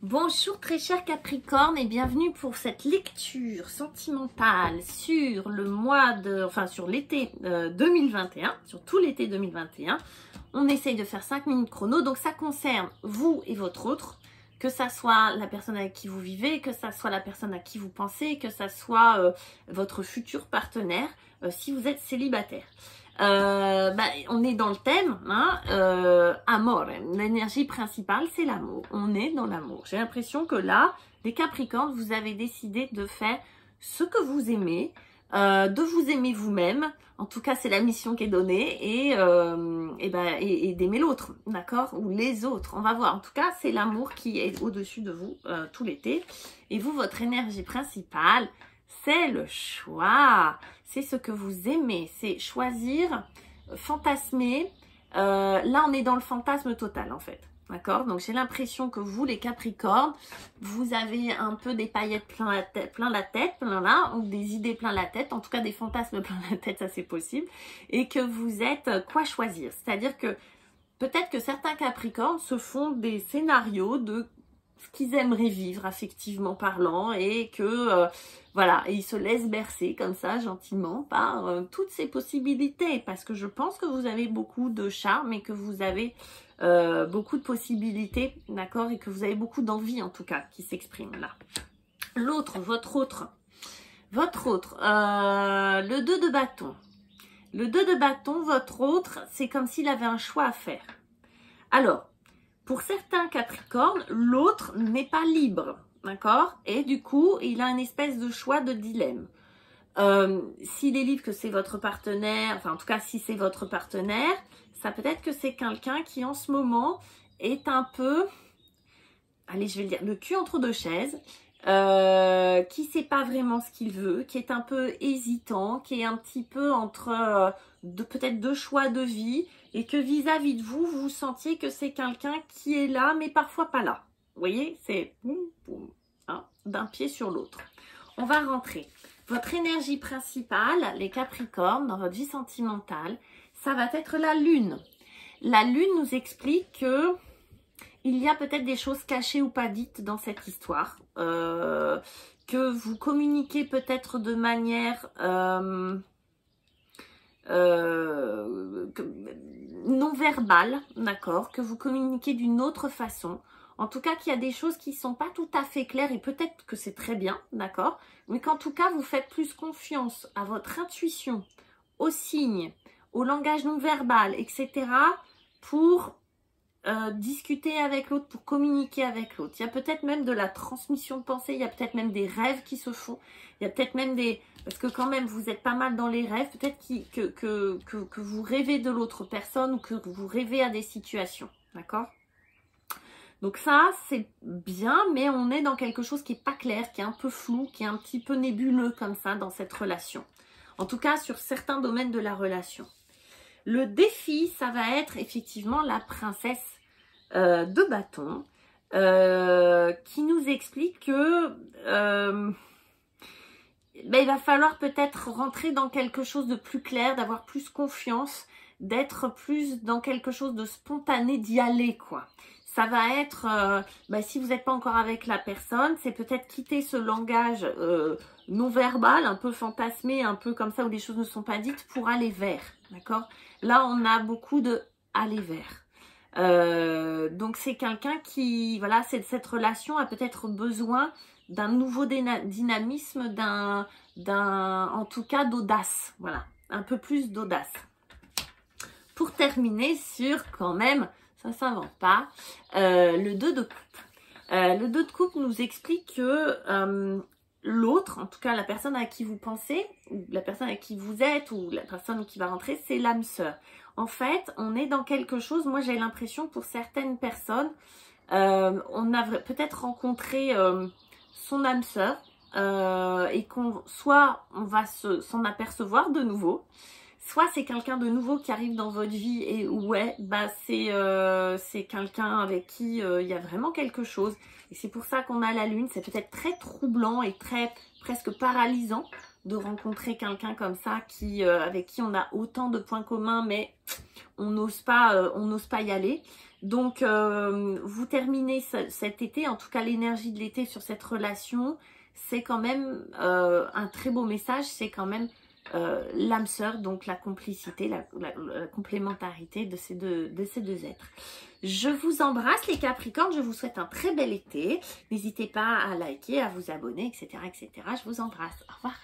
Bonjour très chers Capricorne et bienvenue pour cette lecture sentimentale sur le mois de, sur l'été 2021, sur tout l'été 2021. On essaye de faire 5 minutes chrono, donc ça concerne vous et votre autre, que ça soit la personne avec qui vous vivez, que ça soit la personne à qui vous pensez, que ça soit votre futur partenaire, si vous êtes célibataire. On est dans le thème, amour. L'énergie principale, c'est l'amour. On est dans l'amour. J'ai l'impression que là, les Capricornes, vous avez décidé de faire ce que vous aimez, de vous aimer vous-même. En tout cas, c'est la mission qui est donnée et d'aimer l'autre, d'accord? Ou les autres. On va voir. En tout cas, c'est l'amour qui est au-dessus de vous tout l'été. Et vous, votre énergie principale, c'est le choix, c'est ce que vous aimez, c'est choisir, fantasmer. Là, on est dans le fantasme total en fait, d'accord? Donc, j'ai l'impression que vous, les Capricornes, vous avez un peu des paillettes plein la tête, ou des idées plein la tête, en tout cas des fantasmes plein la tête, ça c'est possible, et que vous êtes quoi choisir. C'est-à-dire que peut-être que certains Capricornes se font des scénarios de ce qu'ils aimeraient vivre affectivement parlant et que voilà, et ils se laissent bercer comme ça gentiment par toutes ces possibilités, parce que je pense que vous avez beaucoup de charme et que vous avez beaucoup de possibilités, d'accord, et que vous avez beaucoup d'envie en tout cas qui s'exprime là. L'autre, votre autre, le 2 de bâton. Le 2 de bâton, votre autre, c'est comme s'il avait un choix à faire. Alors, pour certains Capricornes, l'autre n'est pas libre, d'accord? Et du coup, il a une espèce de choix de dilemme. S'il est libre que c'est votre partenaire, en tout cas, si c'est votre partenaire, ça peut être que c'est quelqu'un qui, en ce moment, est un peu, allez, je vais le dire, le cul entre deux chaises, qui sait pas vraiment ce qu'il veut, qui est un peu hésitant, qui est un petit peu entre peut-être deux choix de vie, et que vis-à-vis de vous, vous sentiez que c'est quelqu'un qui est là, mais parfois pas là. Vous voyez, c'est d'un pied sur l'autre. On va rentrer. Votre énergie principale, les Capricornes, dans votre vie sentimentale, ça va être la Lune. La Lune nous explique que il y a peut-être des choses cachées ou pas dites dans cette histoire, que vous communiquez peut-être de manière non verbale, d'accord, que vous communiquez d'une autre façon. En tout cas, qu'il y a des choses qui ne sont pas tout à fait claires et peut-être que c'est très bien, d'accord, mais qu'en tout cas, vous faites plus confiance à votre intuition, aux signes, au langage non verbal, etc. pour discuter avec l'autre, pour communiquer avec l'autre. Il y a peut-être même de la transmission de pensée, il y a peut-être même des rêves qui se font, il y a peut-être même des... Parce que quand même, vous êtes pas mal dans les rêves, peut-être que vous rêvez de l'autre personne ou que vous rêvez à des situations, d'accord? Donc ça, c'est bien, mais on est dans quelque chose qui n'est pas clair, qui est un peu flou, qui est un petit peu nébuleux comme ça dans cette relation. En tout cas, sur certains domaines de la relation. Le défi, ça va être effectivement la princesse de bâton qui nous explique que il va falloir peut-être rentrer dans quelque chose de plus clair, d'avoir plus confiance, d'être plus dans quelque chose de spontané, d'y aller quoi. Ça va être, si vous n'êtes pas encore avec la personne, c'est peut-être quitter ce langage non verbal, un peu fantasmé, un peu comme ça où les choses ne sont pas dites pour aller vers, d'accord? Là, on a beaucoup de aller vers. Donc, c'est quelqu'un qui, voilà, cette relation a peut-être besoin d'un nouveau dynamisme, en tout cas, d'audace, voilà, un peu plus d'audace. Pour terminer sur, quand même, ça ne s'invente pas, le 2 de coupe. Le 2 de coupe nous explique que l'autre, en tout cas la personne à qui vous pensez, ou la personne à qui vous êtes, ou la personne qui va rentrer, c'est l'âme sœur. En fait, on est dans quelque chose, moi j'ai l'impression pour certaines personnes, on a peut-être rencontré son âme sœur, et soit on va s'en apercevoir de nouveau, soit c'est quelqu'un de nouveau qui arrive dans votre vie et ouais, c'est quelqu'un avec qui il y a vraiment quelque chose. Et c'est pour ça qu'on a la lune. C'est peut-être très troublant et presque paralysant de rencontrer quelqu'un comme ça avec qui on a autant de points communs, mais on n'ose pas y aller. Donc, vous terminez cet été, en tout cas l'énergie de l'été sur cette relation, c'est quand même un très beau message, c'est quand même l'âme sœur, donc la complicité, la complémentarité de ces deux êtres. Je vous embrasse les Capricornes, je vous souhaite un très bel été. N'hésitez pas à liker, à vous abonner, etc., etc. Je vous embrasse. Au revoir.